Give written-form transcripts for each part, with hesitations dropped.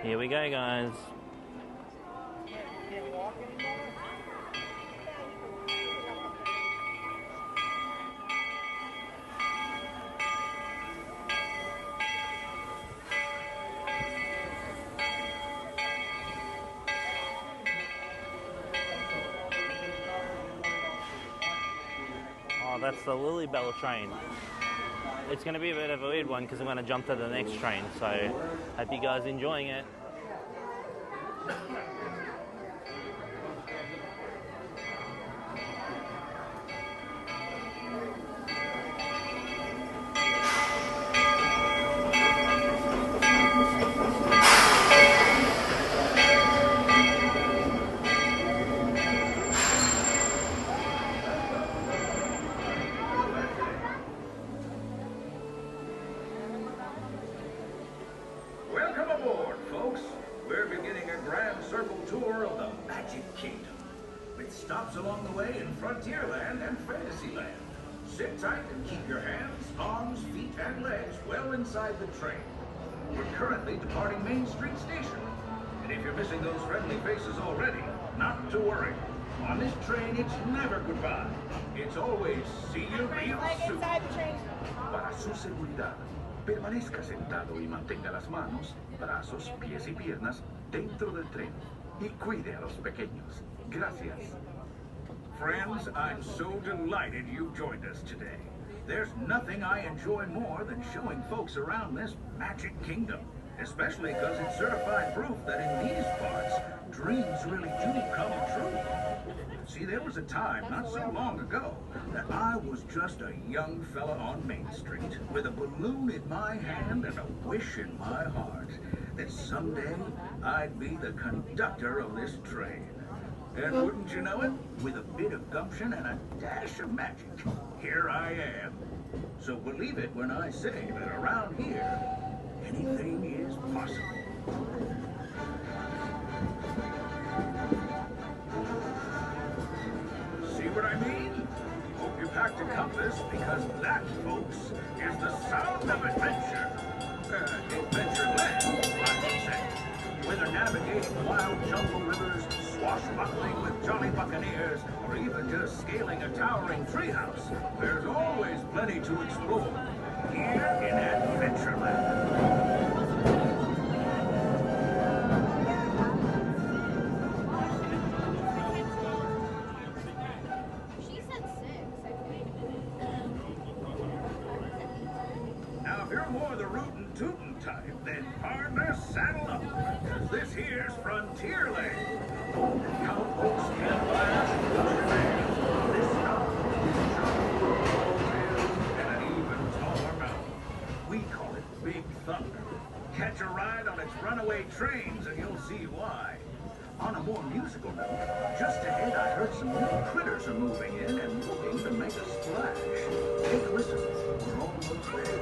Here we go, guys. Oh, that's the Lily Bell train. It's going to be a bit of a weird one because I'm going to jump to the next train, so hope you guys enjoying it. Welcome aboard, folks. We're beginning a grand circle tour of the Magic Kingdom, with stops along the way in Frontierland and Fantasyland. Sit tight and keep your hands, arms, feet, and legs well inside the train. We're currently departing Main Street Station, and if you're missing those friendly faces already, not to worry. On this train, it's never goodbye. It's always see you real soon. Para su seguridad, permanezca sentado y mantenga las manos, brazos, pies y piernas dentro del tren y cuide a los pequeños. Gracias. Friends, I'm so delighted you've joined us today. There's nothing I enjoy more than showing folks around this Magic Kingdom, especially because it's certified proof that in these parts, dreams really do come true. See, there was a time not so long ago that I was just a young fella on Main Street with a balloon in my hand and a wish in my heart that someday I'd be the conductor of this train. And wouldn't you know it, with a bit of gumption and a dash of magic, here I am. So believe it when I say that around here, anything is possible. See what I mean? Hope you packed a compass, because that, folks, is the sound of adventure. Adventureland, I should say. Whether navigating wild jungle rivers, swashbuckling with jolly buccaneers, or even just scaling a towering treehouse, there's always plenty to explore here in Adventureland. Now, if you're more the rootin' tootin' type, then partner, saddle up, because this here's Frontierland. Cowboats, campfires, and this stop is and an even taller mountain. We call it Big Thunder. Catch a ride on its runaway trains and you'll see why. On a more musical note, just ahead I heard some new critters are moving in and looking to make a splash. Take a listen. We're almost there.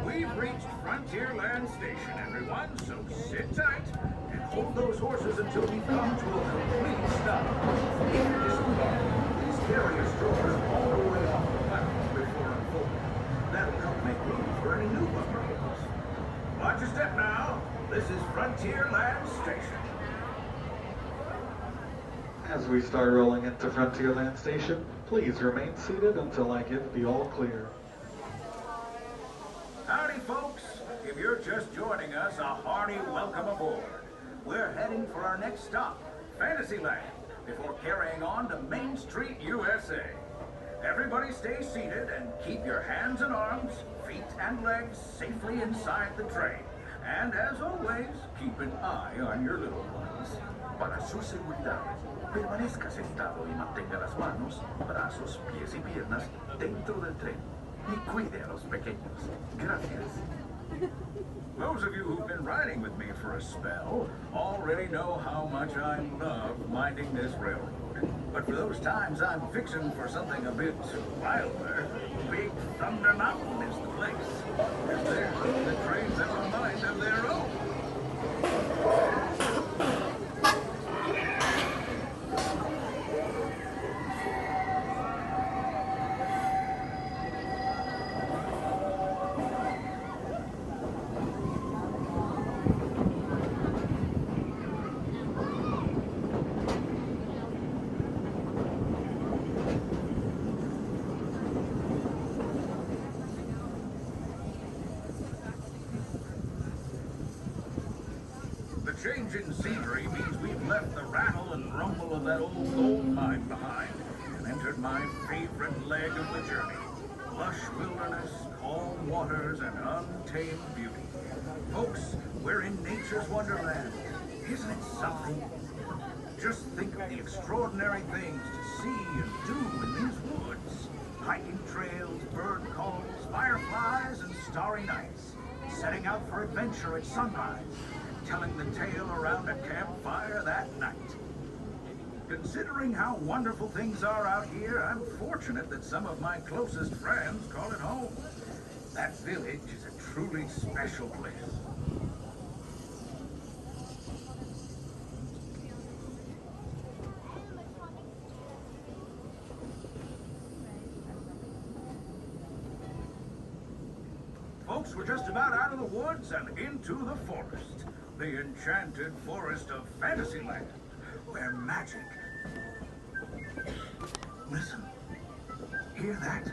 We've reached Frontierland Station, everyone, so sit tight and hold those horses until we come to a complete stop. These carrier strollers all the way off the platform before unfolding. That'll help make room for any new buffaloes. Watch your step now. This is Frontierland Station. As we start rolling into Frontierland Station, please remain seated until I give the all clear. Howdy, folks. If you're just joining us, a hearty welcome aboard. We're heading for our next stop, Fantasyland, before carrying on to Main Street, USA. Everybody stay seated and keep your hands and arms, feet and legs safely inside the train. And as always, keep an eye on your little ones. Para su seguridad, permanezca sentado y mantenga las manos, brazos, pies y piernas dentro del tren y cuide a los pequeños. Gracias. Those of you who've been riding with me for a spell already know how much I love minding this railroad. But for those times I'm fixing for something a bit wilder, Big Thunder Mountain is the place. And there, the trains have a mind of their own. change in scenery means we've left the rattle and rumble of that old gold mine behind and entered my favorite leg of the journey. Lush wilderness, calm waters, and untamed beauty. Folks, we're in nature's wonderland. Isn't it something? Just think of the extraordinary things to see and do in these woods. Hiking trails, bird calls, fireflies, and starry nights. Setting out for adventure at sunrise, and telling the tale around a campfire that night. Considering how wonderful things are out here, I'm fortunate that some of my closest friends call it home. That village is a truly special place. Folks, we're just about out of the woods and into the forest. The enchanted forest of Fantasyland, where magic... Listen. Hear that?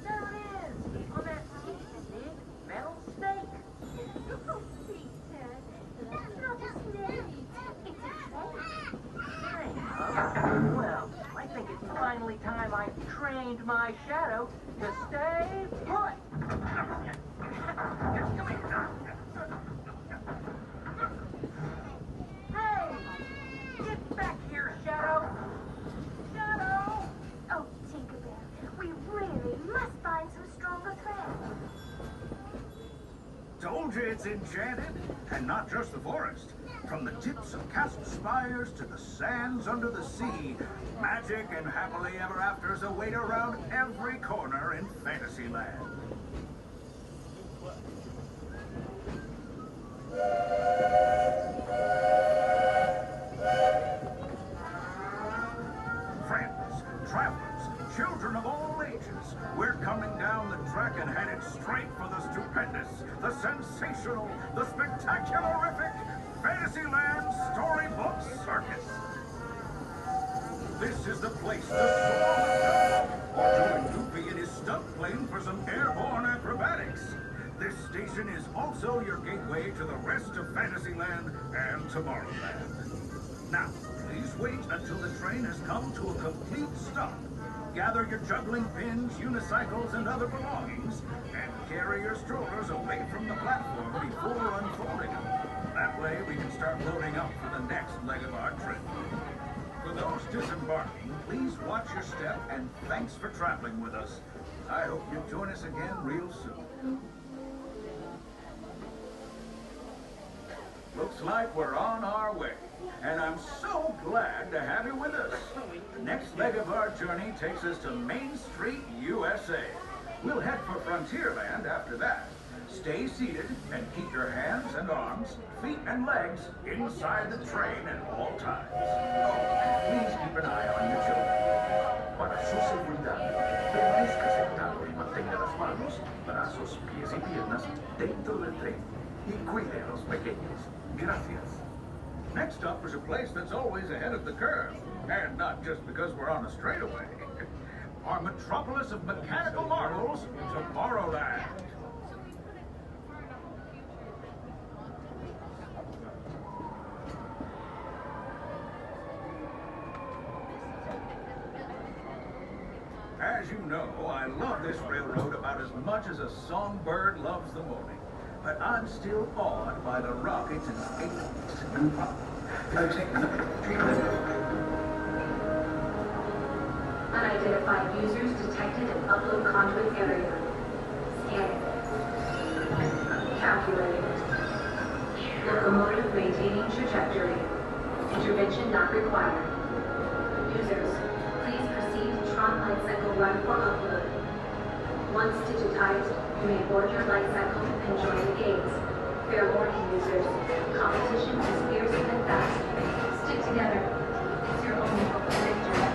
There it is! On that big metal snake! Oh, Peter, that's not a snake. It's a train. Train? Well, I think it's finally time I trained my shadow to stay put. Hey! Get back here, Shadow! Shadow! Oh, Tinkerbell, we really must find some stronger thread. Told you it's enchanted, and not just the forest. From the tips of castle spires to the sands under the sea, magic and happily ever afters await around every corner in Fantasyland. Friends, travelers, children of all ages, we're coming down the track and headed straight for the stupendous, the sensational, the spectacularific Fantasyland Storybook Circus. This is the place to soar or join Goofy in his stunt plane for some airborne acrobatics. This station is also your gateway to the rest of Fantasyland and Tomorrowland. Now, please wait until the train has come to a complete stop. Gather your juggling pins, unicycles, and other belongings, and carry your strollers away from the platform before unfolding them. That way, we can start loading up for the next leg of our trip. For those disembarking, please watch your step, and thanks for traveling with us. I hope you join us again real soon. Looks like we're on our way, and I'm so glad to have you with us. The next leg of our journey takes us to Main Street, USA. We'll head for Frontierland after that. Stay seated and keep your hands and arms, feet and legs inside the train at all times. Oh, please keep an eye on your children. Para su seguridad, permanezca sentado y mantenga las manos, brazos, pies y piernas dentro del tren y cuide a los pequeños. Gracias. Next up is a place that's always ahead of the curve, and not just because we're on a straightaway. Our metropolis of mechanical marvels, Tomorrowland. As you know, I love this railroad about as much as a songbird loves the morning. But I'm still awed by the rockets and Unidentified users detected in upload conduit area. Scanning. Calculating. Locomotive maintaining trajectory. Intervention not required. Users, please proceed to Tron Light Cycle run for upload. Once digitized, you may board your light cycle and join the gates. Fair warning, users. Competition is fierce and fast. Stick together. It's your only hope for victory.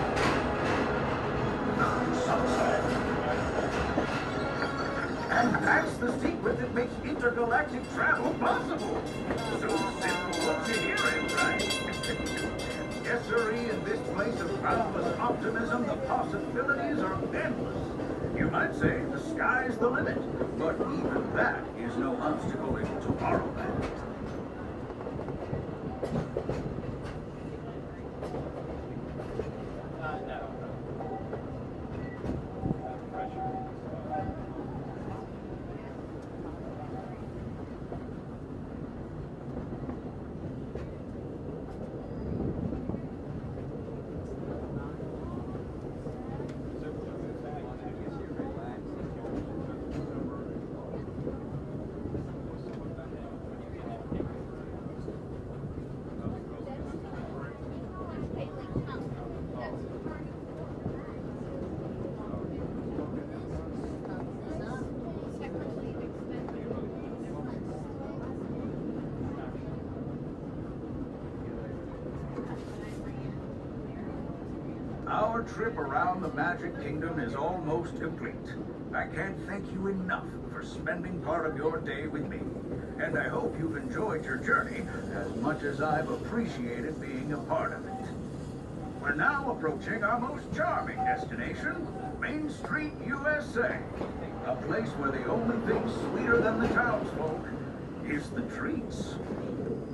And that's the secret that makes intergalactic travel possible. So simple once you hear it, right? Yes, sirree, in this place of boundless optimism, the possibilities are endless. You might say the sky's the limit, but even that is no obstacle in Tomorrowland. Your trip around the Magic Kingdom is almost complete. I can't thank you enough for spending part of your day with me. And I hope you've enjoyed your journey as much as I've appreciated being a part of it. We're now approaching our most charming destination, Main Street, USA. A place where the only thing sweeter than the townsfolk is the treats.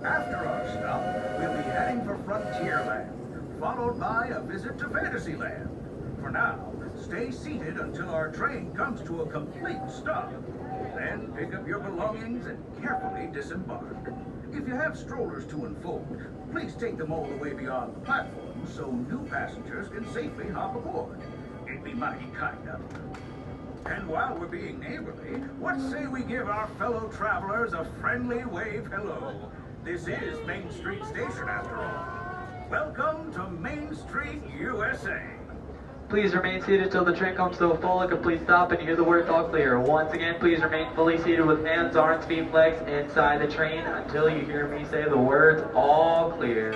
After our stop, we'll be heading for Frontierland, followed by a visit to Fantasyland. For now, stay seated until our train comes to a complete stop. Then pick up your belongings and carefully disembark. If you have strollers to unfold, please take them all the way beyond the platform so new passengers can safely hop aboard. It'd be mighty kind of you. And while we're being neighborly, what say we give our fellow travelers a friendly wave hello? This is Main Street Station after all. Welcome to Main Street, USA. Please remain seated till the train comes to a full and complete stop and you hear the words all clear. Once again, please remain fully seated with hands, arms, feet flexed inside the train until you hear me say the words all clear.